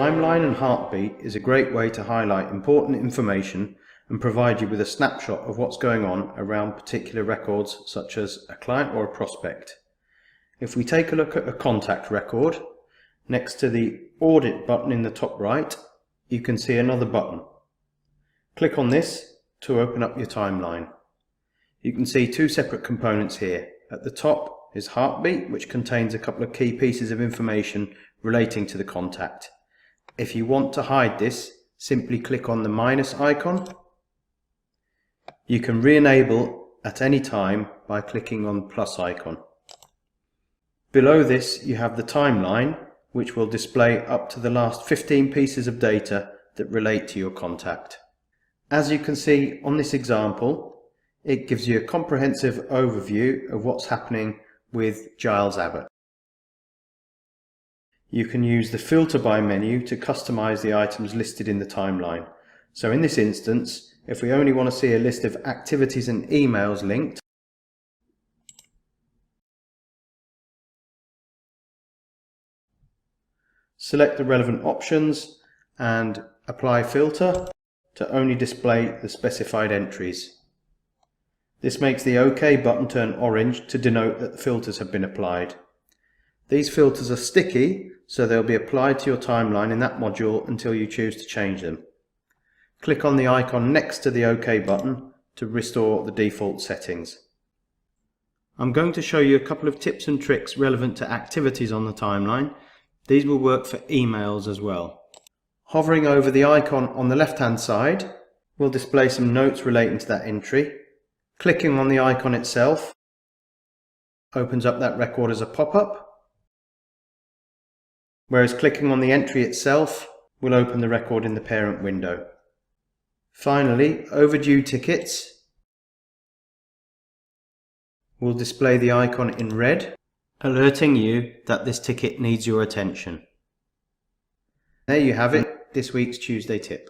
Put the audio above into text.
timeline and heartbeat is a great way to highlight important information and provide you with a snapshot of what's going on around particular records such as a client or a prospect. If we take a look at a contact record, next to the Audit button in the top right, you can see another button. Click on this to open up your timeline. You can see two separate components here. At the top is Heartbeat, which contains a couple of key pieces of information relating to the contact. If you want to hide this, simply click on the minus icon. You can re-enable at any time by clicking on the plus icon. Below this you have the timeline, which will display up to the last 15 pieces of data that relate to your contact. As you can see on this example, it gives you a comprehensive overview of what's happening with Giles Abbott. You can use the Filter By menu to customize the items listed in the timeline. So in this instance, if we only want to see a list of activities and emails linked, select the relevant options and apply filter to only display the specified entries. This makes the OK button turn orange to denote that the filters have been applied. These filters are sticky, so they'll be applied to your timeline in that module until you choose to change them. Click on the icon next to the OK button to restore the default settings. I'm going to show you a couple of tips and tricks relevant to activities on the timeline. These will work for emails as well. Hovering over the icon on the left-hand side will display some notes relating to that entry. Clicking on the icon itself opens up that record as a pop-up, whereas clicking on the entry itself will open the record in the parent window. Finally, Overdue Tickets will display the icon in red, alerting you that this ticket needs your attention. There you have it, this week's Tuesday tip.